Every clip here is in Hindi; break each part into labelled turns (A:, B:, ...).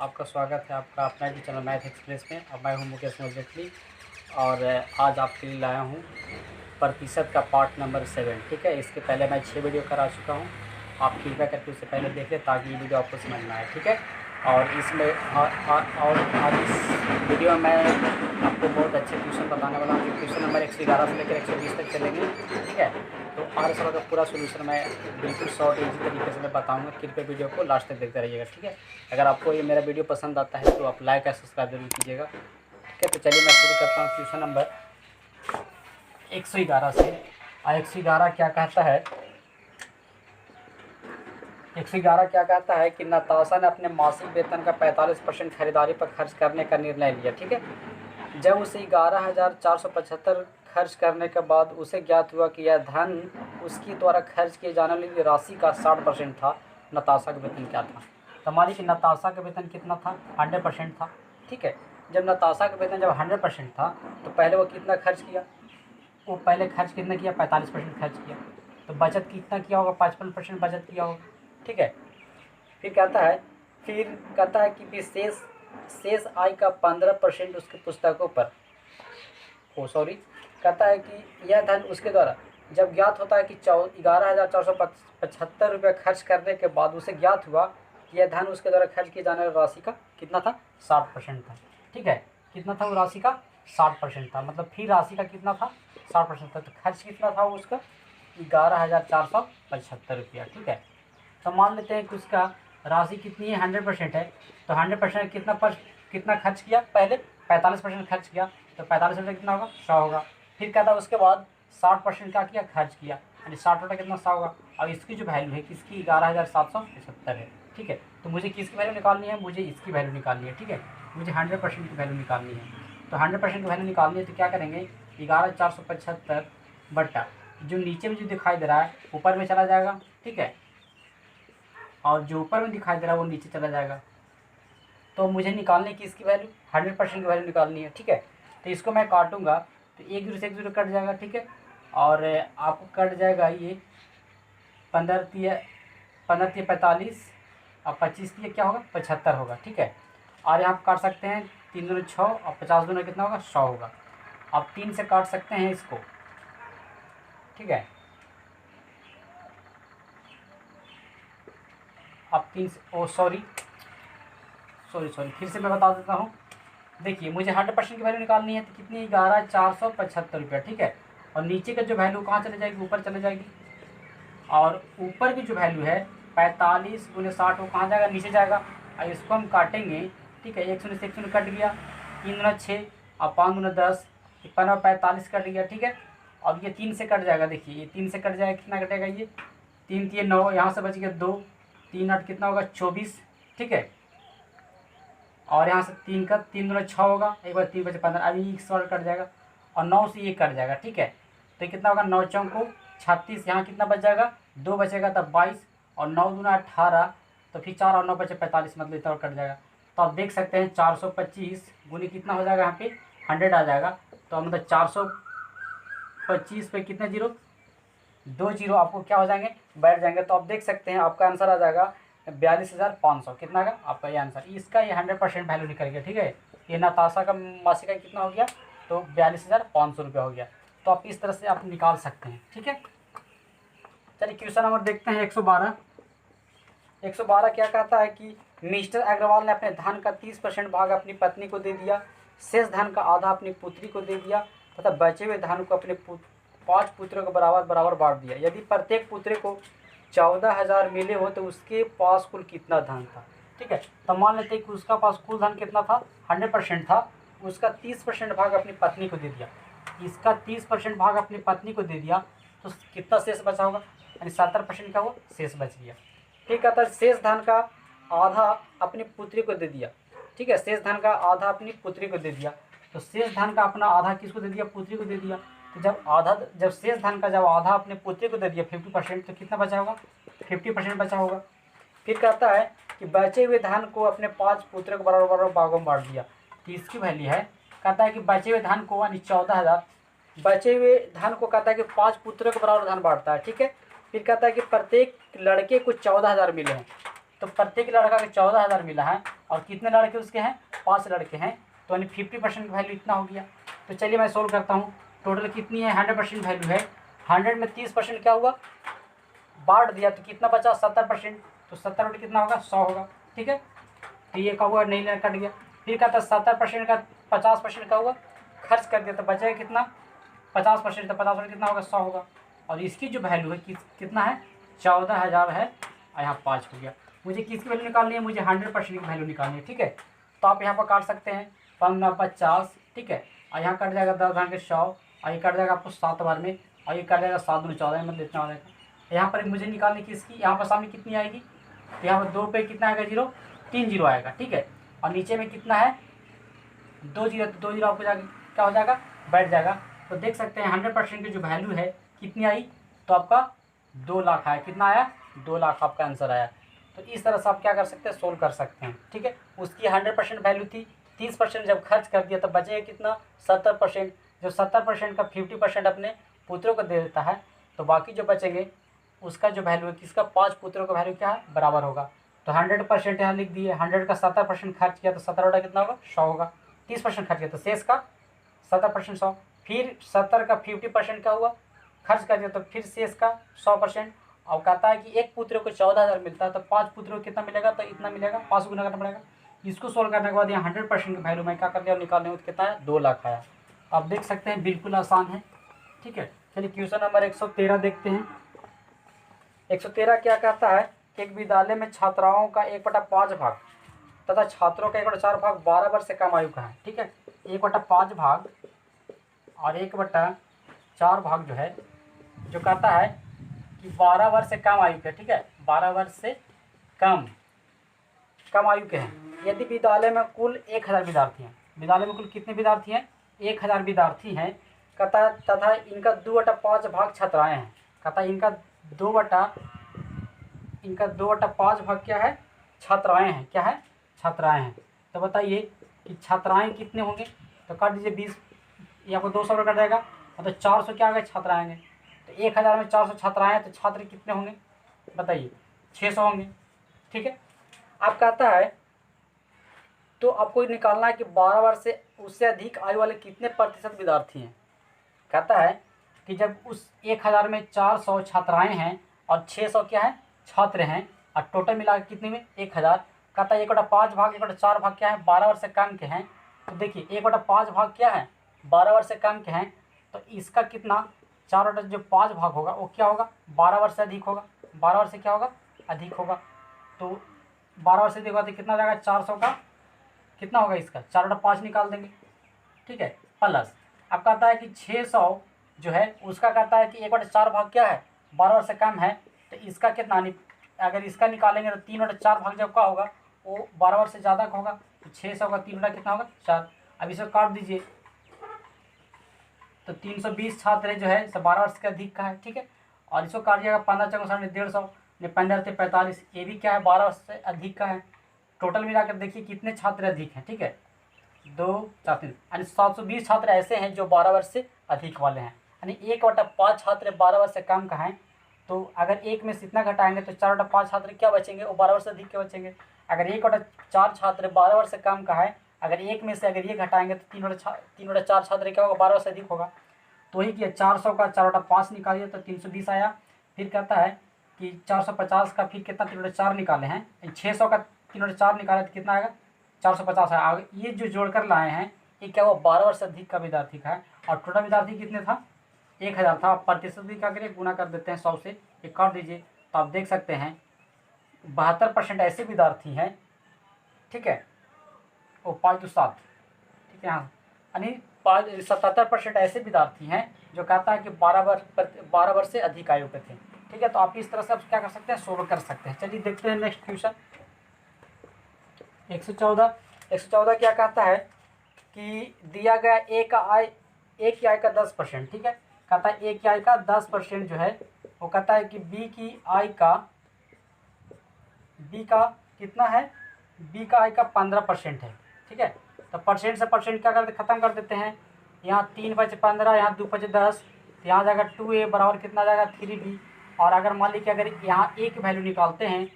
A: आपका स्वागत है आपका अपना भी चैनल मैथ एक्सप्रेस में। अब मैं हूं मुकेश जेटली और आज आपके लिए लाया हूं प्रतिशत का पार्ट नंबर 7। ठीक है, इसके पहले मैं 6 वीडियो करा चुका हूं। आप कृपया करके उससे पहले देख लें ताकि ये वीडियो आपको समझ में आए। ठीक है, और इसमें और आज इस वीडियो में मैं आपको बहुत अच्छे क्वेश्चन बताने वाला हूँ। क्वेश्चन नंबर 111 से लेकर 120 तक चलेंगे। ठीक है, तो आर सवाल का पूरा सोल्यूशन मैं बिल्कुल शॉर्ट इजी तरीके से मैं बताऊंगा। कृपया वीडियो को लास्ट तक देखते रहिएगा। ठीक है, अगर आपको ये मेरा वीडियो पसंद आता है तो आप लाइक और सब्सक्राइब जरूर कीजिएगा। ठीक है, तो चलिए मैं शुरू करता हूँ क्वेश्चन नंबर 111 से। 111 क्या कहता है, 111 क्या कहता है कि नताशा ने अपने मासिक वेतन का 45% खरीदारी पर खर्च करने का निर्णय लिया। ठीक है, जब उसे 11,475 खर्च करने के बाद उसे ज्ञात हुआ कि यह धन उसकी द्वारा खर्च किए जाने वाली राशि का 60% था। नताशा का वेतन क्या था? तो मान लीजिए नताशा का वेतन कितना था? 100% था। ठीक है, जब नताशा का वेतन जब 100% था तो पहले वो कितना खर्च किया? वो पहले खर्च कितना किया? 45% खर्च किया। तो बचत कितना किया होगा? 55% बचत किया होगा। ठीक है, फिर कहता है कि विशेष शेष आय का 15% उसकी पुस्तकों पर कहता है कि यह धन उसके द्वारा जब ज्ञात होता है कि 11,475 रुपये खर्च करने के बाद उसे ज्ञात हुआ कि यह धन उसके द्वारा खर्च किए जाने वाली राशि का कितना था? 60% था। ठीक है, कितना था वो राशि का? 60% था। मतलब फिर राशि का कितना था? 60% था। तो खर्च कितना था वो उसका? 11,475 रुपया। ठीक है, तो मान लेते हैं कि उसका राशि कितनी है? 100% है। तो 100% कितना खर्च किया? पहले 45% खर्च किया। तो 45% कितना होगा? 100 होगा। फिर कहता है उसके बाद 60% क्या किया? खर्च किया, यानी 60 बटा कितना? 100 होगा। अब इसकी जो वैल्यू है किसकी? 11,775 है। ठीक है, तो मुझे किसकी वैल्यू निकालनी है? मुझे इसकी वैल्यू निकालनी है। ठीक है, मुझे 100% की वैल्यू निकालनी है। तो 100% की वैल्यू निकालनी है तो क्या करेंगे? 11,475 बटा जो नीचे में जो दिखाई दे रहा है ऊपर में चला जाएगा। ठीक है, और जो ऊपर में दिखाई दे रहा है वो नीचे चला जाएगा। तो मुझे निकालने की इसकी वैल्यू 100% की वैल्यू निकालनी है। ठीक है, तो इसको मैं काटूंगा तो 1 से 1 कट जाएगा। ठीक है, और आपको कट जाएगा ये 15 45 और 25 क्या होगा? 75 होगा। ठीक है, और यहाँ काट सकते हैं 3 दूनी 6 और 50 दूनी कितना होगा? 100 होगा। आप 3 से काट सकते हैं इसको। ठीक है, आप 3 से सॉरी फिर से मैं बता देता हूँ। देखिए, मुझे 100% की वैल्यू निकालनी है तो कितनी? 11,475 रुपया। ठीक है, और नीचे का जो वैल्यू कहाँ चले जाएगी? ऊपर चले जाएगी। और ऊपर की जो वैल्यू है 45 गुने 60 वो कहाँ जाएगा? नीचे जाएगा। और इसको हम काटेंगे। ठीक है, 1 शून्य से 1 शून्य कट गया, 3 गुना 6 और 5 गुना 10, 15 45 कट गया। ठीक है, अब ये 3 से कट जाएगा। देखिए ये 3 से कट जाएगा, कितना कटेगा? ये 3 3 9, यहाँ से बच गया 2, 3 8 कितना होगा? 24। ठीक है, और यहाँ से 3 दूना 6 होगा, एक बार 3 बचे 15, अभी एक सौ कट जाएगा और 9 से ये कट जाएगा। ठीक है, तो कितना होगा? 9 चौको 36, यहाँ कितना बच जाएगा? 2 बचेगा तब 22 और 9 दूना 18, तो फिर 4 और 9 बचे 45, मतलब इतना कट जाएगा। तो आप देख सकते हैं 425 गुनी कितना हो जाएगा? यहाँ पे 100 आ जाएगा। तो मतलब 425 पे कितने जीरो? 2 जीरो आपको क्या हो जाएंगे? बैठ जाएंगे। तो आप देख सकते हैं आपका आंसर आ जाएगा 42,500। कितना का आपका ये आंसर? इसका ये 100% वैल्यू निकल गया। ठीक है, ये नताशा का मासिक आय कितना हो गया? तो 42,500 रुपया हो गया। तो आप इस तरह से आप निकाल सकते हैं। ठीक है, चलिए क्वेश्चन नंबर देखते हैं 112। 112 क्या कहता है कि मिस्टर अग्रवाल ने अपने धन का 30% भाग अपनी पत्नी को दे दिया, शेष धन का आधा अपनी पुत्री को दे दिया तथा बचे हुए धन को अपने 5 पुत्रों को बराबर बराबर बांट दिया। यदि प्रत्येक पुत्र को 14,000 मिले हो तो उसके पास कुल कितना धन था? ठीक है, तो मान लेते हैं कि उसका पास कुल धन कितना था? 100% था। उसका 30% भाग अपनी पत्नी को दे दिया, इसका 30% भाग अपनी पत्नी को दे दिया, तो कितना शेष बचा होगा? यानी 70% का वो शेष बच गया। ठीक है, तो शेष धन का आधा अपनी पुत्री को दे दिया। ठीक है, शेष धन का आधा अपनी पुत्री को दे दिया। तो शेष धन का अपना आधा किसको दे दिया? पुत्री को दे दिया। तो जब शेष धन का जब आधा अपने पुत्री को दे दिया 50%, तो कितना बचा होगा? 50% बचा होगा। फिर कहता है कि बचे हुए धन को अपने 5 पुत्रों को बराबर बराबर भागों में बांट दिया। तो इसकी वैल्यू है, कहता है कि बचे हुए धन को यानी 14,000, बचे हुए धन को कहता है कि 5 पुत्रों को बराबर धन बांटता है। ठीक है, फिर कहता है कि प्रत्येक लड़के को 14,000 मिले हैं। तो प्रत्येक लड़का को 14,000 मिला है और कितने लड़के उसके हैं, 5 लड़के हैं, तो यानी 50% वैल्यू इतना हो गया। तो चलिए मैं सोल्व करता हूँ। टोटल कितनी है, 100% वैल्यू है। 100 में 30% क्या हुआ, बांट दिया तो कितना बचा, 70%। तो 70 बटे कितना होगा, 100 होगा। ठीक है, तो ये का हुआ, नहीं लेना, कट गया। फिर कहता है 70% का 50% का हुआ, खर्च कर दिया तो बचेगा कितना, 50%। तो 50% कितना होगा, 100 होगा। और इसकी जो वैल्यू है कितना है, 14,000 है, और यहाँ 5 हो गया। मुझे किसकी वैल्यू निकालनी है, मुझे 100% की वैल्यू निकालनी है। ठीक है, तो आप यहाँ पर काट सकते हैं 15 50, ठीक है, और यहाँ कट जाएगा 10 भाग 100, और ये कट जाएगा आपको 7 बार में, और ये कट जाएगा 7 दूनी 14 में, मतलब इतना हो जाएगा। यहाँ पर मुझे निकालनी किसकी, यहाँ पर सामने कितनी आएगी, तो यहाँ पर 2 पे कितना आएगा, 0, 3 0 आएगा। ठीक है, और नीचे में कितना है, 2 0, तो 2 0 आपको जाके क्या हो जाएगा, बैठ जाएगा। तो देख सकते हैं 100% की जो वैल्यू है कितनी आई, तो आपका 2 लाख आया। कितना आया, 2 लाख आपका आंसर आया। तो इस तरह से आप क्या कर सकते हैं, सोल्व कर सकते हैं। ठीक है, उसकी 100% वैल्यू थी, 30% जब खर्च कर दिया तो बचेगा कितना, 70%। जो 70% का 50% अपने पुत्रों को दे देता है, तो बाकी जो बचेंगे उसका जो वैल्यू है किसका, 5 पुत्रों का वैल्यू क्या है, बराबर होगा। तो 100% यहाँ लिख दिए, 100 का 70% खर्च किया तो 17 बटा कितना होगा, 100 होगा। 30% खर्च किया तो शेष का 70% 100। फिर 70 का 50% का हुआ, खर्च कर दिया तो फिर शेष का 100%। और कहता है कि एक पुत्र को 14,000 मिलता है, तो 5 पुत्रों को कितना मिलेगा, तो इतना मिलेगा, 5 गुना करना पड़ेगा। इसको सोल्व करने के बाद यहाँ 100% की वैल्यू मैं क्या कर दिया, निकालने में कितना है, 2 लाख आया। आप देख सकते हैं बिल्कुल आसान है। ठीक है, चलिए क्वेश्चन नंबर 113 देखते हैं। 113 क्या कहता है कि एक विद्यालय में छात्राओं का 1/5 भाग तथा छात्रों का 1/4 भाग 12 वर्ष से कम आयु का है। ठीक है, 1/5 भाग और 1/4 भाग जो है, जो कहता है कि 12 वर्ष से कम आयु के, ठीक है, 12 वर्ष से कम आयु के हैं। यदि विद्यालय में कुल 1000 विद्यार्थी हैं, विद्यालय में कुल कितने विद्यार्थी हैं, 1000 विद्यार्थी हैं, कहता तथा इनका 2/5 भाग छात्राएं हैं। कहता इनका 2/5 भाग क्या है, छात्राएं हैं। क्या है, छात्राएं हैं। तो बताइए कि छात्राएं कितने होंगे, तो काट दीजिए 20, यहाँ पर 200 कट जाएगा, मतलब 400 क्या आ गए, छात्राएं आएंगे। तो 1000 में 400 छात्राएं हैं, तो छात्र कितने होंगे, बताइए, 600 होंगे। ठीक है, अब कहता है तो आपको निकालना है कि 12 वर्ष से उससे अधिक आयु वाले कितने प्रतिशत विद्यार्थी हैं। कहता है कि जब उस 1000 में 400 छात्राएं हैं और 600 क्या है, छात्र हैं, और टोटल मिला के कितने में, 1000। कहता है 1/5 भाग 1/4 भाग क्या है, 12 वर्ष से कम के हैं। तो देखिए 1/5 भाग क्या है, 12 वर्ष से कम के हैं, तो इसका कितना, 4 जो 5 भाग होगा वो क्या होगा, 12 वर्ष से अधिक होगा। 12 वर्ष से क्या होगा, अधिक होगा। तो 12 वर्ष से अधिक होगा तो कितना हो जाएगा, 400 का कितना होगा, इसका 4/5 निकाल देंगे। ठीक है, प्लस अब कहता है कि 600 जो है उसका कहता है कि 1/4 भाग क्या है, 12 वर्ष से कम है, तो इसका कितना, अगर इसका निकालेंगे तो 3/4 भाग जब का होगा वो 12 वर्ष से ज़्यादा का होगा। तो 600 का 3 कितना होगा, 4। अब इसको काट दीजिए तो 320 छात्र जो है 12 वर्ष के अधिक का है। ठीक है, और इसको काट दिएगा 15 चौक 150, 15 से 45, ये भी क्या है, 12 वर्ष से अधिक का है। टोटल मिलाकर देखिए कितने छात्र अधिक हैं। ठीक है, 2 4 3, यानी 720 छात्र ऐसे हैं जो 12 वर्ष से अधिक वाले हैं, यानी 1/5 छात्र 12 वर्ष से कम का है। तो अगर एक में से इतना घटाएंगे तो 4/5 छात्र क्या बचेंगे, वो 12 वर्ष से अधिक के बचेंगे। अगर 1/4 छात्र 12 वर्ष से कम का है, अगर एक में से अगर ये घटाएंगे तो 3/4 छात्र क्या होगा, 12 वर्ष से अधिक होगा। तो वही किया, 400 का 4/5 निकालिए तो 320 आया। फिर कहता है कि 450 का फिर कितना, 3/4 निकाले हैं, 600 का 3/4 निकाले तो कितना आएगा, 450 है। आगे ये जो जोड़कर लाए हैं ये क्या हुआ, 12 वर्ष से अधिक का विद्यार्थी का है। और टोटल विद्यार्थी कितने था, 1000 था। प्रतिशत भी क्या करिए, गुना कर देते हैं 100 से, ये काट दीजिए। तो आप देख सकते हैं 72% ऐसे विद्यार्थी हैं, ठीक है, वो 5 2 7, ठीक है, हाँ, यानी 77% ऐसे विद्यार्थी हैं जो कहता है कि 12 वर्ष से अधिक आयु के थे। ठीक है, तो आप इस तरह से आप क्या कर सकते हैं, सोल्व कर सकते हैं। चलिए देखते हैं नेक्स्ट क्वेश्चन 114 क्या कहता है कि दिया गया ए की आय का 10%। ठीक है, कहता है ए की आय का 10% जो है वो कहता है कि बी का कितना है, बी का आय का 15% है। ठीक है, तो परसेंट से परसेंट क्या करते, खत्म कर देते हैं। यहाँ 3 बचे 15, यहाँ 2 बचे 10, तो यहाँ जाएगा 2a बराबर कितना जाएगा, 3b। और अगर मान लीजिए अगर यहाँ ए की वैल्यू निकालते हैं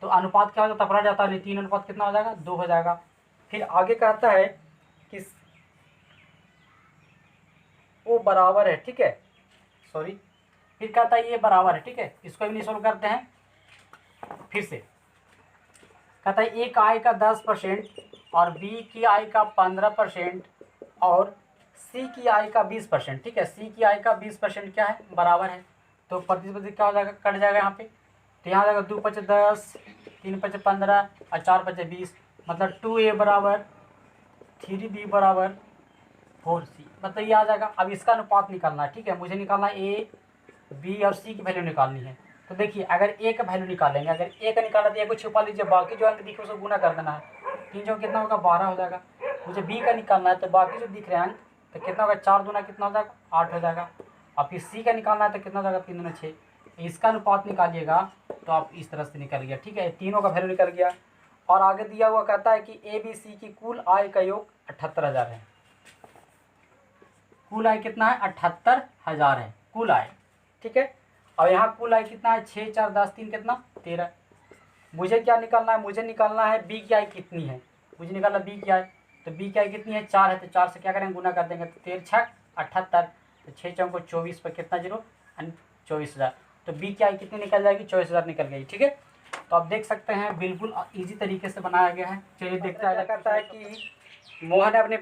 A: तो अनुपात क्या हो जाता है, पलट जाता है, 3 अनुपात कितना हो जाएगा, 2 हो जाएगा। फिर आगे कहता है कि वो बराबर है, ठीक है, सॉरी, फिर कहता है ये बराबर है, ठीक है, इसको भी सोल्व करते हैं फिर से। कहता है ए का आय का 10% और बी की आय का 15% और सी की आय का 20%, ठीक है, सी की आय का 20% क्या है, बराबर है। तो प्रतिस्पर्धी क्या हो जाएगा, कट जाएगा यहाँ पे, तो यहाँ जाएगा 2 पचे 10, 3 पचे 15 और 4 पचे 20, मतलब 2A बराबर 3B बराबर 4C, मतलब ये आ जाएगा। अब इसका अनुपात निकालना है, ठीक है, मुझे निकालना है ए, बी और सी की वैल्यू निकालनी है। तो देखिए अगर ए का वैल्यू निकालेंगे, अगर ए का निकाला तो ए को छुपा लीजिए, बाकी जो अंक दिखे उसको गुना कर देना है, 3 जो कितना होगा 12 हो जाएगा। मुझे बी का निकालना है तो बाकी जो दिख रहे हैं अंक तो कितना होगा, 4 दूना कितना हो जाएगा, 8 हो जाएगा। और फिर सी का निकालना है तो कितना हो जाएगा, 3 दूना 6। इसका अनुपात निकालिएगा तो आप इस तरह से निकल गया, ठीक है, तीनों का वैल्यू निकल गया। और आगे दिया हुआ कहता है कि ए बी सी की कुल आय का योग 78,000 है। कुल आय कितना है, 78,000 है कुल आय, ठीक है। और यहाँ कुल आय कितना है, 6 4 10 3 कितना 13। मुझे क्या निकालना है, मुझे निकालना है बी की आय कितनी है, मुझे निकालना बी की आय। तो बी की आय कितनी है, 4 है, तो 4 से क्या करेंगे, गुना कर देंगे, तो 13 6 78, तो 6 चौको 24 पर कितना जीरो, 24,000। तो बी की आय कितनी निकल जाएगी, 24,000 निकल गई, ठीक है। तो आप देख सकते हैं बिल्कुल ईजी तरीके से बनाया गया है। चलिए देखते हैं। कहता है कि मोहन ने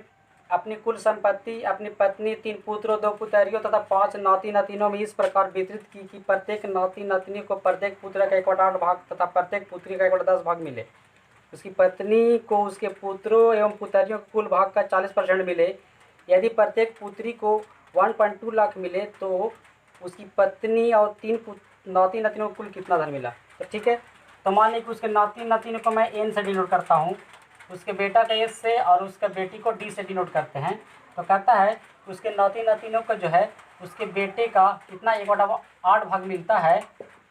A: अपनी कुल संपत्ति अपनी पत्नी, 3 पुत्रों, 2 पुत्रियों तथा 5 नाती नातिनों में इस प्रकार वितरित की कि प्रत्येक नाती नातिनी को प्रत्येक पुत्र का 1/8 भाग तथा प्रत्येक पुत्री का 1/10 भाग मिले। उसकी पत्नी को उसके पुत्रों एवं पुत्रियों के कुल भाग का 40% मिले। यदि प्रत्येक पुत्री को 1.2 लाख मिले तो उसकी पत्नी और 3 नाती नातिनों को कुल कितना धन मिला। तो ठीक है, तो मान लीजिए कि उसके नाती नातिनों को मैं एन से डिनोट करता हूँ, उसके बेटा का एस से और उसके बेटी को डी से डिनोट करते हैं। तो कहता है उसके नाती नातिनों का जो है उसके बेटे का कितना 1/8 भाग मिलता है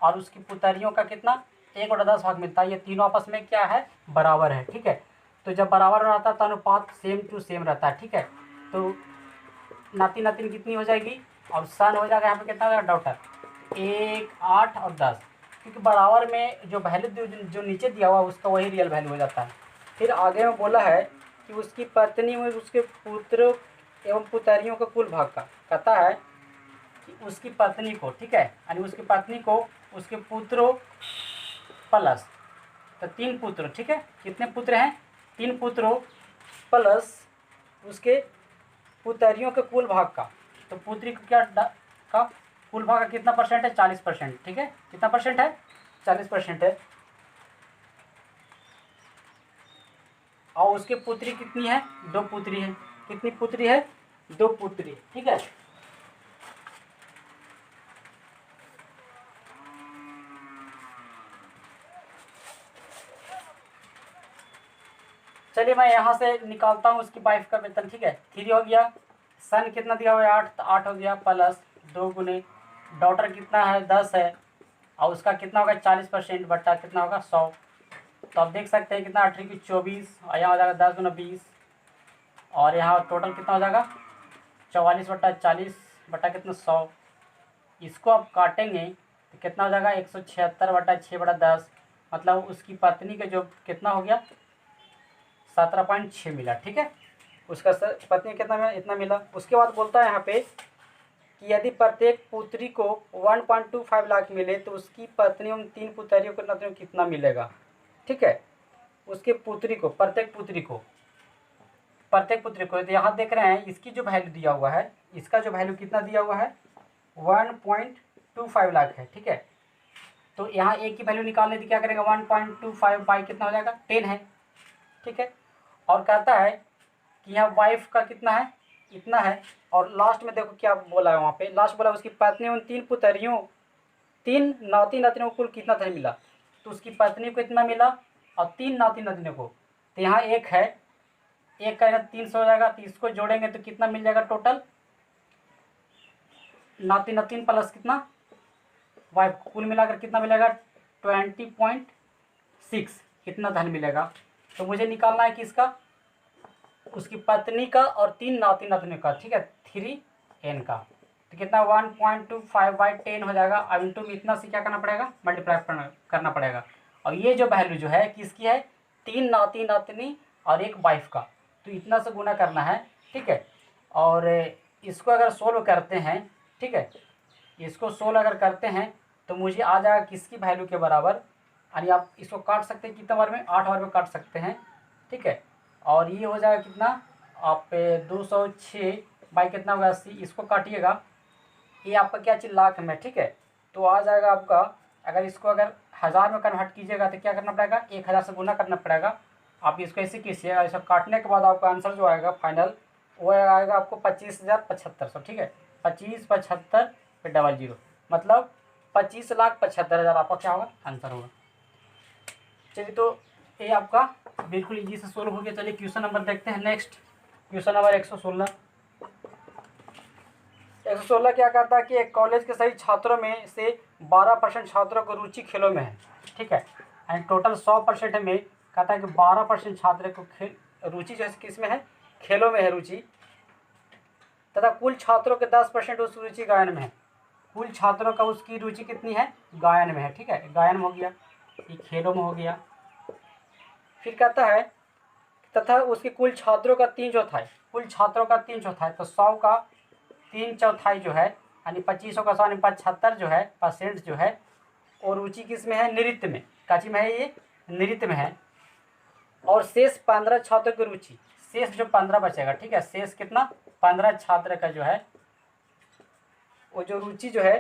A: और उसकी पुत्रियों का कितना 1/10 भाग मिलता है। ये तीनों आपस में क्या है, बराबर है, ठीक है। तो जब बराबर रहता है तो अनुपात सेम टू सेम रहता है, ठीक है। तो नाती नातिन कितनी हो जाएगी और सन हो जाएगा, यहाँ पे कितना हो जाएगा डॉटर 1 8 और 10, क्योंकि बराबर में जो वैल्यू जो नीचे दिया हुआ उसका वही रियल वैल्यू हो जाता है। फिर आगे में बोला है कि उसकी पत्नी में उसके पुत्र एवं पुत्रियों का कुल भाग का, कहता है कि उसकी पत्नी को, ठीक है, यानी उसकी पत्नी को उसके पुत्रों प्लस, तो 3 पुत्र, ठीक है, कितने पुत्र हैं, 3 पुत्रों प्लस उसके पुत्रियों के कुल भाग का। तो पुत्री को क्या का कुल भाग का कितना परसेंट है, 40%, ठीक है, कितना परसेंट है, 40% है। और उसकी पुत्री कितनी है, 2 पुत्री है, कितनी पुत्री है, 2 पुत्री, ठीक है। चलिए मैं यहाँ से निकालता हूँ उसकी वाइफ का वेतन, ठीक है, 3 हो गया, सन कितना दिया हुआ है 8, तो 8 हो गया, प्लस 2 गुने डॉटर कितना है 10 है और उसका कितना होगा 40% बट्टा कितना होगा 100। तो आप देख सकते हैं कितना 8 की 24 और यहाँ हो जाएगा 10 गुना 20 और यहाँ टोटल कितना हो जाएगा 44/40 बट्टा कितना 100। इसको आप काटेंगे तो कितना हो जाएगा 176/6/10, मतलब उसकी पत्नी का जो कितना हो गया 17.6 मिला, ठीक है, उसका पत्नी कितना मिला, इतना मिला। उसके बाद बोलता है यहाँ पे कि यदि प्रत्येक पुत्री को 1.25 लाख मिले तो उसकी पत्नी और 3 पुत्रियों को नातियों कितना मिलेगा, ठीक है। उसके पुत्री को प्रत्येक पुत्री को तो यहाँ देख रहे हैं इसकी जो वैल्यू दिया हुआ है, इसका जो वैल्यू कितना दिया हुआ है 1.25 लाख है, ठीक है। तो यहाँ ए की वैल्यू निकालने की क्या करेंगे 1.25 बाई कितना हो जाएगा 10 है, ठीक है। और कहता है कि यहाँ वाइफ का कितना है, इतना है। और लास्ट में देखो क्या बोला है, वहाँ पे लास्ट बोला उसकी पत्नी उन 3 पुत्रियों 3 नाती नातिनों को कुल कितना धन मिला। तो उसकी पत्नी को इतना मिला और 3 नाती नातिनों को, तो यहाँ एक है, एक का 300 हो जाएगा, तो इसको जोड़ेंगे तो कितना मिल जाएगा टोटल नाती नातिन प्लस कितना वाइफ कुल मिलाकर कितना मिलेगा 20.6 कितना धन मिलेगा। तो मुझे निकालना है कि इसका उसकी पत्नी का और 3 नाती नातिनों का, ठीक है, 3n का, तो कितना 1.25/10 हो जाएगा। अब इंटू में इतना से क्या करना पड़ेगा मल्टीप्लाई करना पड़ेगा और ये जो वैल्यू जो है किसकी है, 3 नाती नातनी और 1 वाइफ का, तो इतना से गुना करना है, ठीक है। और इसको अगर सोल्व करते हैं, ठीक है, इसको सोल्व अगर करते हैं तो मुझे आ जाएगा किसकी वैल्यू के बराबर, यानी आप इसको काट सकते हैं कितना बार में, 8 बार में काट सकते हैं, ठीक है। और ये हो जाएगा कितना, आप 206 बाई कितना होगा 80, इसको काटिएगा, ये आपका क्या चीज़ लाख में, ठीक है। तो आ जाएगा आपका, अगर इसको अगर 1000 में कन्वर्ट कीजिएगा तो क्या करना पड़ेगा, 1000 से गुना करना पड़ेगा। आप इसको ऐसे कीजिएगा, इसको काटने के बाद आपका आंसर जो आएगा फाइनल वो आएगा आपको 25,7500, ठीक है। 25,75 फिर 00, मतलब 25,75,000 आपका क्या होगा, आंसर होगा। चलिए, तो ये आपका बिल्कुल इजी से सोल्व हो गया। चलिए क्वेश्चन नंबर देखते हैं। Next question number 116। 116 क्या कहता है कि एक कॉलेज के सभी छात्रों में से 12% छात्रों को रुचि खेलों में है, ठीक है। एंड टोटल 100% में कहता है कि 12% छात्र को रुचि जो है किस में है, खेलों में है रुचि, तथा कुल छात्रों के 10% उस रुचि गायन में है। कुल छात्रों का उसकी रुचि कितनी है, गायन में है, ठीक है। गायन में हो गया, ये खेलों में हो गया। फिर कहता है तथा उसके कुल छात्रों का 3/4, कुल छात्रों का 3/4, तो 100 का 3/4 जो है, यानी 2500 का 100 75 जो है परसेंट जो है, और रुचि किस में है, नृत्य में, काची में है, ये नृत्य में है। और शेष 15 छात्रों की रुचि, शेष जो 15 बचेगा, ठीक है, शेष कितना 15 छात्र का जो है वो जो रुचि जो है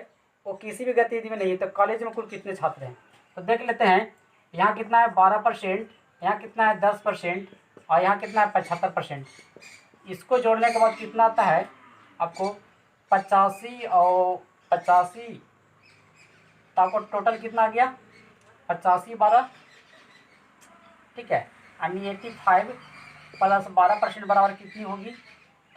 A: वो किसी भी गतिविधि में नहीं है। तो कॉलेज में कुल कितने छात्र हैं, तो देख लेते हैं। यहाँ कितना है 12%, यहाँ कितना है 10%, और यहाँ कितना है 75%। इसको जोड़ने के बाद कितना आता है आपको, 85 और 85, तो आपको टोटल कितना आ गया, 85 12, ठीक है, यानी 85 प्लस 12% बराबर कितनी होगी,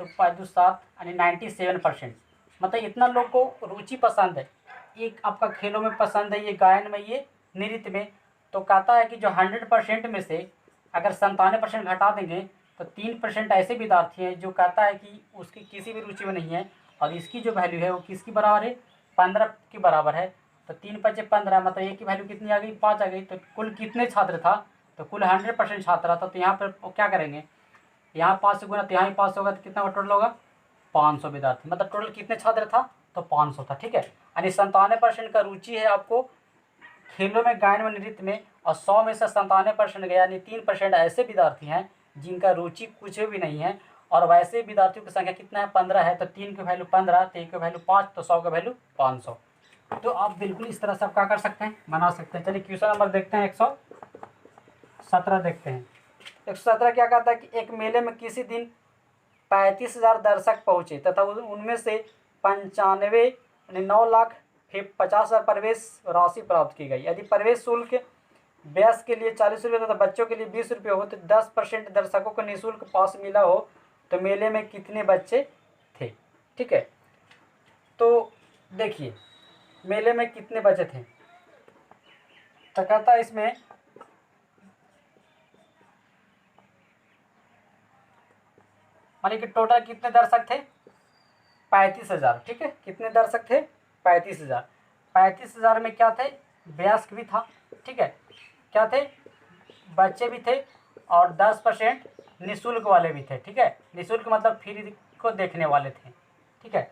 A: तो 5-7 यानी 97%। मतलब इतना लोग को रुचि पसंद है, एक आपका खेलों में पसंद है, ये गायन में, ये नृत्य में। तो कहता है कि जो 100% में से अगर 97% घटा देंगे तो 3% ऐसे विद्यार्थी हैं जो कहता है कि उसकी किसी भी रुचि में नहीं है, और इसकी जो वैल्यू है वो किसकी बराबर है, 15 के बराबर है। तो 3×5 = 15, मतलब एक की वैल्यू कितनी आ गई, 5 आ गई। तो कुल कितने छात्र था, तो कुल 100% छात्र था। तो यहाँ पर क्या करेंगे, यहाँ 5 से गुना, तो यहाँ ही 5 होगा, तो कितना टोटल होगा 500 विद्यार्थी। मतलब टोटल कितने छात्र था, तो 500 था, ठीक है। यानी 97% का रुचि है आपको खेलों में, गायन में, नृत्य में, और 100 में से 97% गया, यानी 3% ऐसे विद्यार्थी हैं जिनका रुचि कुछ भी नहीं है। और वैसे विद्यार्थियों की संख्या कितना है, 15 है। तो 3 की वैल्यू 15, तो 1 की वैल्यू 5, तो 100 का वैल्यू 500। तो आप बिल्कुल इस तरह से आप क्या कर सकते हैं, बना सकते हैं। चलिए क्वेश्चन नंबर देखते हैं, 117 देखते हैं। 117 क्या कहता है कि एक मेले में किसी दिन 35,000 दर्शक पहुँचे तथा उनमें से 95 यानी 9,50,000 प्रवेश राशि प्राप्त की गई। यदि प्रवेश शुल्क व्यास के लिए 40 रुपये तथा बच्चों के लिए 20 रुपये हो, तो 10% दर्शकों को निःशुल्क पास मिला हो, तो मेले में कितने बच्चे थे, ठीक है। तो देखिए मेले में कितने बच्चे थे, तो कहता है इसमें मानिए कि टोटल कितने दर्शक थे, 35,000, ठीक है। कितने दर्शक थे, 35,000। 35,000 में क्या थे, वयस्क भी था, ठीक है, क्या थे, बच्चे भी थे, और 10% निःशुल्क वाले भी थे, ठीक है। निःशुल्क मतलब फ्री को देखने वाले थे, ठीक है।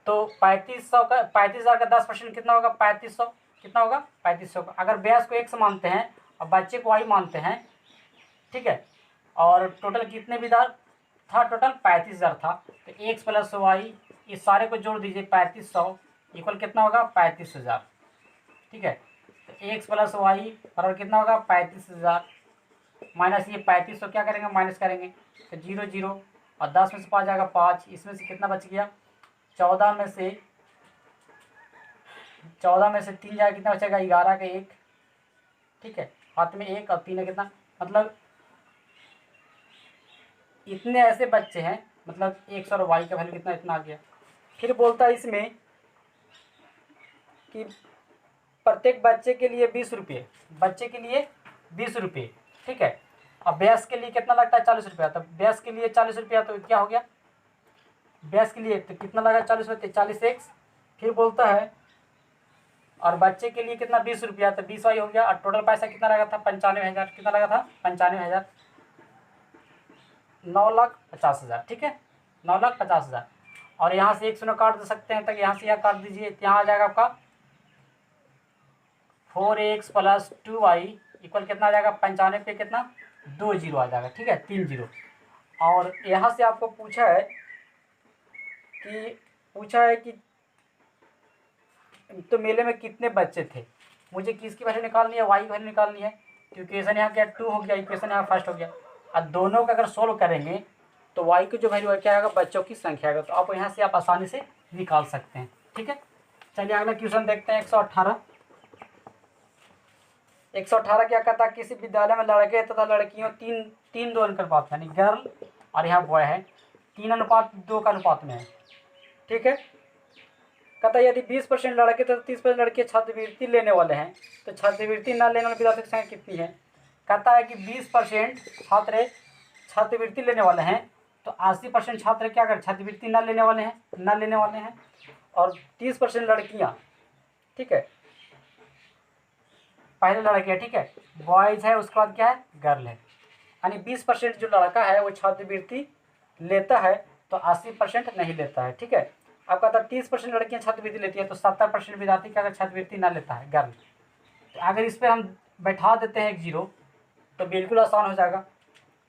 A: तो 35,000 का 10% कितना होगा, 3500, कितना होगा 3500 का। अगर वयस्क को 100 मानते हैं और बच्चे को y मानते हैं, ठीक है, और टोटल कितने विद्यार्थी था, टोटल 35,000 था। तो x + y, इस सारे को जोड़ दीजिए, 3500 इक्वल कितना होगा 35,000, ठीक है। तो x + y बराबर कितना होगा 35,000, माइनस ये 3500 क्या करेंगे, माइनस करेंगे, तो 0 0, और 10 में से 5 जाएगा 5, इसमें से कितना बच गया, 14 में से 3 जाएगा, कितना बचेगा 11 का 1, ठीक है, हाथ में 1 और 3 है कितना, मतलब इतने ऐसे बच्चे हैं, मतलब x और y का वैल्यू कितना, इतना आ गया। फिर बोलता है इसमें कि प्रत्येक बच्चे के लिए 20 रुपये, बच्चे के लिए 20 रुपये, ठीक है। अब वयस्क के लिए कितना लगता है, 40 रुपया। तो वयस्क के लिए 40 रुपया, तो क्या हो गया, वयस्क के लिए तो कितना लगा 40 रुपये, 40x। फिर बोलता है और बच्चे के लिए कितना 20 रुपया, तो 20 वाई हो गया। और टोटल पैसा कितना लगा था 95,000, कितना लगा था 95,000, 9,50,000, ठीक है 9,50,000। और यहाँ से 1 काट दे सकते हैं, तक यहाँ से यह काट दीजिए, तो यहाँ आ जाएगा आपका 4x + 2y इक्वल कितना आ जाएगा 95 पे कितना 2 जीरो आ जाएगा, ठीक है 3 जीरो। और यहाँ से आपको पूछा है कि तो मेले में कितने बच्चे थे, मुझे किसकी वैल्यू निकालनी है, वाई की वैल्यू निकालनी है। तो इक्वेशन यहाँ क्या 2 हो गया, इक्वेशन यहाँ फर्स्ट हो गया। अब दोनों का अगर सोल्व करेंगे तो वाई की जो वैल्यू क्या आएगा, बच्चों की संख्या आएगा। तो आप यहाँ से आप आसानी से निकाल सकते हैं, ठीक है। चलिए अगला क्वेश्चन देखते हैं 118। 118 क्या कहता है, किसी विद्यालय में लड़के तथा लड़कियों 3:2 अनुपात, यानी गर्ल और यहाँ बॉय है 3:2 का अनुपात में है, ठीक है। कहता है यदि 20% लड़के तथा 30% लड़के छात्रवृत्ति लेने वाले हैं तो छात्रवृत्ति न लेने वाले विद्यार्थियों की संख्या कितनी है। कहता है कि 20% छात्र छात्रवृत्ति लेने वाले हैं तो 80% छात्र क्या कर छात्रवृत्ति न लेने वाले हैं और 30% लड़कियां, ठीक है, पहले लड़के, ठीक है, बॉयज है, उसके बाद क्या है गर्ल है। यानी 20% जो लड़का है वो छात्रवृत्ति लेता है तो 80% नहीं लेता है, ठीक है। अब कहता है 30% लड़कियां छात्रवृत्ति लेती है तो 70% विद्यार्थी क्या अगर छात्रवृत्ति ना लेता है गर्ल। तो अगर इस पर हम बैठा देते हैं 1 जीरो तो बिल्कुल आसान हो जाएगा।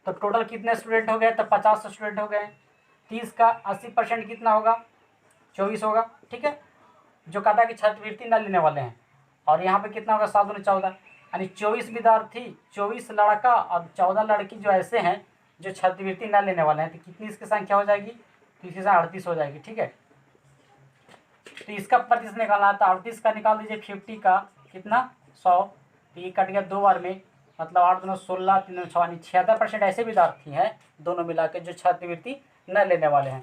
A: तो टोटल कितने स्टूडेंट हो गए, तो 50 स्टूडेंट हो गए। 30 का 80% कितना होगा 24 होगा, ठीक है, जो कहता है कि छात्रवृत्ति न लेने वाले हैं। और यहाँ पे कितना होगा 7 दूनी 14, यानी 24 विद्यार्थी, 24 लड़का और 14 लड़की जो ऐसे हैं जो छात्रवृत्ति न लेने वाले हैं, तो कितनी इसकी संख्या हो जाएगी, तो इसकी संख्या 38 हो जाएगी, ठीक है। तो इसका प्रतिशत निकालना है तो 38 का निकाल दीजिए, 50 का कितना 100, तो ये कट गया 2 बार में, मतलब 8 दूनी 16, 3 दूनी 6, 76% ऐसे विद्यार्थी हैं दोनों मिला के जो छात्रवृत्ति न लेने वाले हैं।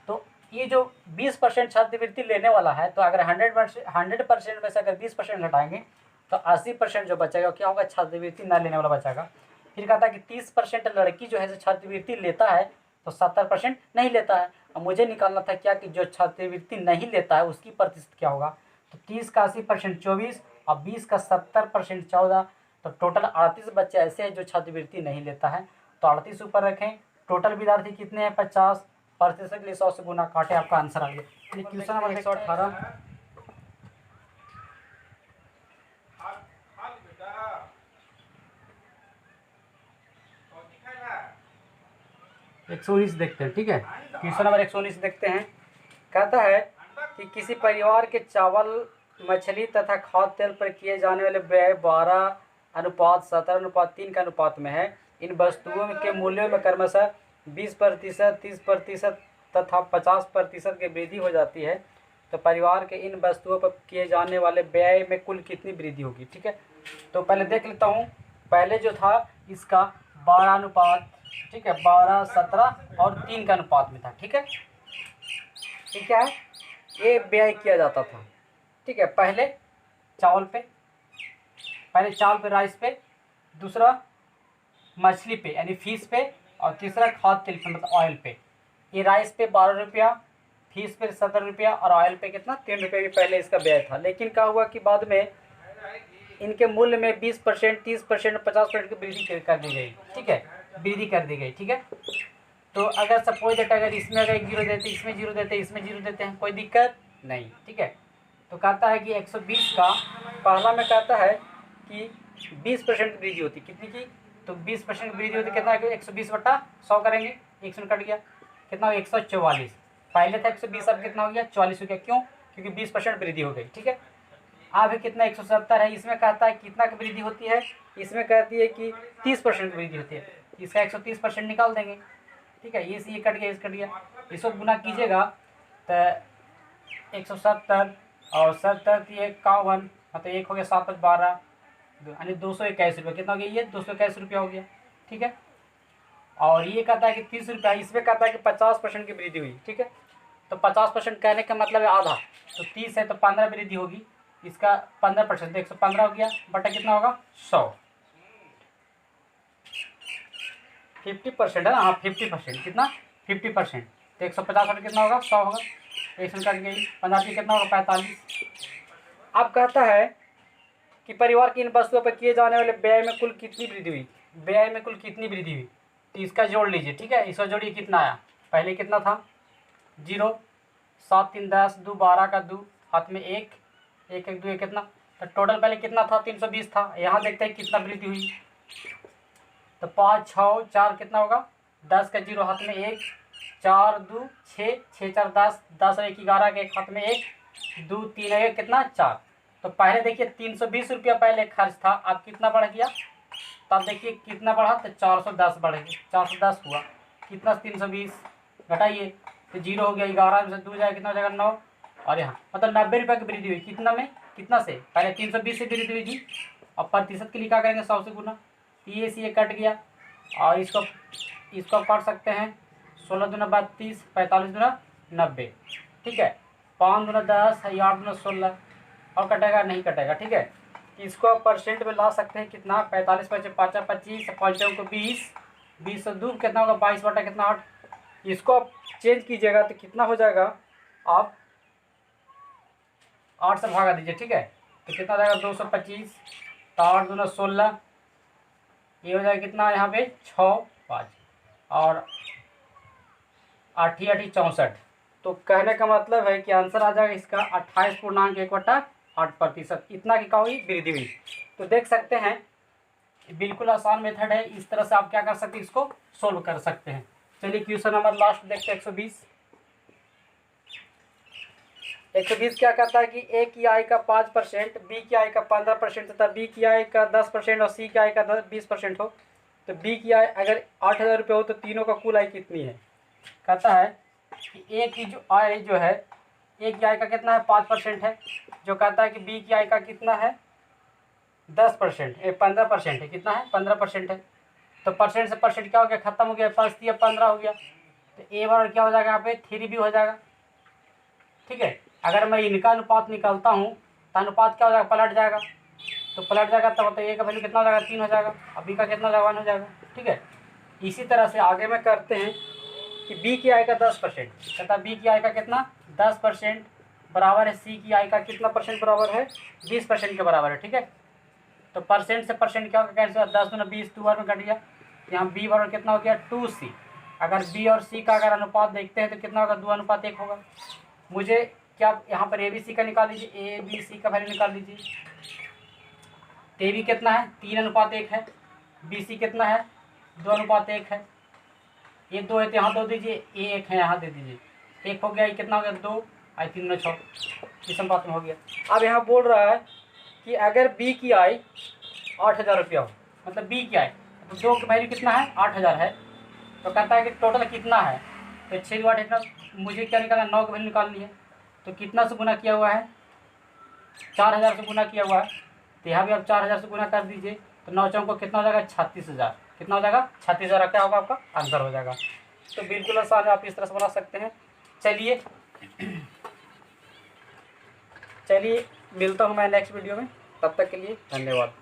A: तो ये जो 20% छात्रवृत्ति लेने वाला है, तो अगर 100% में से अगर 20% घटाएंगे तो 80% जो बचेगा क्या होगा, छात्रवृत्ति न लेने वाला बचेगा। फिर कहता है कि 30% लड़की जो है छात्रवृत्ति लेता है तो 70% नहीं लेता है। अब मुझे निकालना था क्या कि जो छात्रवृत्ति नहीं लेता है उसकी प्रतिशत क्या होगा। तो 30 का 80% 24 और 20 का 70% 14, तो टोटल 38 बच्चे ऐसे हैं जो छात्रवृत्ति नहीं लेता है। तो 38 ऊपर रखें, टोटल विद्यार्थी कितने हैं 50, प्रतिशत के लिए 100 से गुना काटे, आपका आंसर आ गया। Question number 118। एक 119 देखते हैं, ठीक है। क्वेश्चन नंबर 119 देखते हैं। कहता है कि किसी परिवार के चावल, मछली तथा खाद्य तेल पर किए जाने वाले व्यय 12:17:3 का अनुपात में है। इन वस्तुओं के मूल्यों में क्रमशः 20%, 30% तथा 50% की वृद्धि हो जाती है, तो परिवार के इन वस्तुओं पर किए जाने वाले व्यय में कुल कितनी वृद्धि होगी, ठीक है। तो पहले देख लेता हूँ, पहले जो था इसका 12 अनुपात, ठीक है, 12, 17 और 3 का अनुपात में था, ठीक है। ठीक है, ये व्यय किया जाता था, ठीक है। पहले चावल पे, राइस पे, दूसरा मछली पे यानी फिश पे, और तीसरा खाद्य तेल पे मतलब ऑयल पे। ये राइस पे 12 रुपया, फिश पे 17 रुपया और ऑयल पे कितना 3 रुपये की पहले इसका व्यय था। लेकिन क्या हुआ कि बाद में इनके मूल्य में 20%, 30%, 50% की वृद्धि कर दी गई, ठीक है, वृद्धि कर दी गई, ठीक है। तो अगर सपोज दैट अगर इसमें अगर 1 जीरो देते, इसमें 0 देते, इसमें 0 देते हैं, कोई दिक्कत नहीं, ठीक है। तो कहता है कि 120 का पहला में कहता है कि 20% की वृद्धि होती, कितनी की, तो 20% की वृद्धि होती, कितना है 120/100 करेंगे, 100 कट गया, कितना हो 144। पहले था 120, अब कितना हो गया 44 हो गया, क्यों, क्योंकि 20% वृद्धि हो गई, ठीक है। अब कितना 170 है, इसमें कहता है कितना की वृद्धि होती है, इसमें कहती है कि 30% की वृद्धि होती है, इसका 130% निकाल देंगे, ठीक है। ये कट गया, कट गया, इसको गुना कीजिएगा तो 170 और 70 51, मतलब 1 हो गया 7 12, यानी 221 रुपये, कितना हो गया ये 221 रुपया हो गया, ठीक है। और ये कहता है कि 30 रुपया, इसमें कहता है कि 50% की वृद्धि हुई, ठीक है। तो 50% कहने का मतलब है आधा, तो 30 है तो 15 वृद्धि होगी, इसका 15% तो 115 हो गया, बटा कितना होगा 100, 50% है ना, हाँ 50%, कितना 50%, तो 150 कितना होगा 100 होगा, 100 कट गई, 15 कितना होगा 45। अब कहता है कि परिवार की इन वस्तुओं पर किए जाने वाले व्यय में कुल कितनी वृद्धि हुई, व्यय में कुल कितनी वृद्धि हुई। तो इसका जोड़ लीजिए, ठीक है, इसका जोड़िए कितना आया, पहले कितना था 0, 7 3 10, 2 12 का 2, हाथ में 1 1 1 2 1 कितना, तो टोटल पहले कितना था 320 था। यहाँ देखते हैं कितना वृद्धि हुई, तो 5 6 4 कितना होगा 10 का 0 हाथ में 1, 4 2 6 6 4 10, 10 और 1 11 के एक हाथ में 1, 2 3 1 कितना 4। तो पहले देखिए 320 रुपया पहले खर्च था, अब कितना बढ़ गया, तब देखिए कितना बढ़ा, तो 410 बढ़ गया, 410 हुआ, कितना 320 घटाइए तो 0 हो गया, 11 में से 2 जाएगा कितना हो जाएगा 9, और यहाँ मतलब 90 रुपये की वृद्धि हुई, कितना में, कितना से, पहले 320 से वृद्धि हुई थी। अब प्रतिशत के लिए क्या करेंगे 100 से गुना, ये से ये कट गया, और इसको काट सकते हैं 16 दूना 32, 45 दूना 90, ठीक है, 5 दूना 10, 8 दूना 16, और कटेगा नहीं कटेगा, ठीक है। इसको आप परसेंट में ला सकते हैं कितना, 45 5 5 25, 5 को 20, 20 से 2 कितना होगा 22 बटा कितना 8। इसको आप चेंज कीजिएगा तो कितना हो जाएगा, आप 8 से भागा दीजिए, ठीक है, तो कितना हो जाएगा 225, तो 8 दूना 16, ये हो जाएगा कितना यहाँ पे 6 5, और 8 8 64। तो कहने का मतलब है कि आंसर आ जाएगा इसका 28.1/8%, इतना की क्या हुई वृद्धि हुई। तो देख सकते हैं बिल्कुल आसान मेथड है, इस तरह से आप क्या कर सकते हैं, इसको सोल्व कर सकते हैं। चलिए क्वेश्चन नंबर लास्ट देखते हैं 120। 120 क्या कहता है कि ए की आय का 5%, बी की आय का 15% तथा बी की आय का 10% और सी की आय का 20% हो, तो बी की आय अगर 8,000 रुपये हो तो तीनों का कुल आय कितनी है। कहता है कि ए की जो आय जो है, ए की आय का कितना है 5% है, जो कहता है कि बी की आय का कितना है 10%, 15% है, कितना है 15% है। तो परसेंट से परसेंट क्या हो गया, खत्म हो गया, 5 दिया 15 हो गया, तो ए बराबर क्या हो जाएगा यहाँ पे 3 भी हो जाएगा, ठीक है। अगर मैं इनका अनुपात निकालता हूँ तो अनुपात क्या हो जाएगा, पलट जाएगा, तो पलट जाएगा तब तो ए का वैल्यू कितना हो जाएगा 3 हो जाएगा, और बी का कितना हो जाएगा 1 हो जाएगा, ठीक है। इसी तरह से आगे में करते हैं कि बी की आय का 10%, तथा बी की आय का कितना 10% बराबर है सी की आय का कितना परसेंट बराबर है 20% के बराबर है, ठीक है। तो परसेंट से परसेंट क्या होगा, कैंसिल, 10 दूना 20, 2 बार में कट गया, यहाँ बी बराबर कितना हो गया 2C। अगर बी और सी का अगर अनुपात देखते हैं तो कितना होगा 2:1 होगा। मुझे क्या यहाँ पर ए बी सी का निकाल लीजिए, ए बी सी का वैल्यू निकाल लीजिए। ए बी कितना है 3:1 है, बी सी कितना है 2:1 है, ये 2 है तो यहाँ 2 दीजिए, ए 1 है यहाँ दे दीजिए, 1 हो गया, ये कितना हो गया 2, आई 3 में 6, इस अनुपात में हो गया। अब यहाँ बोल रहा है कि अगर बी की आय 8,000 रुपया हो, मतलब बी की आय तो 2 की वैल्यू कितना है 8,000 है, तो कहता है कि टोटल कितना है, तो 6 8 इतना, मुझे क्या निकालना 9 की वैल्यू निकालनी है, तो कितना से गुना किया हुआ है 4,000 से गुना किया हुआ है, तो यहाँ भी आप 4,000 से गुना कर दीजिए, तो 9 चौक को कितना हो जाएगा 36,000, कितना हो जाएगा 36,000, क्या होगा आपका आंसर हो जाएगा। तो बिल्कुल आसान है, आप इस तरह से बना सकते हैं। चलिए मिलता हूँ मैं नेक्स्ट वीडियो में, तब तक के लिए धन्यवाद।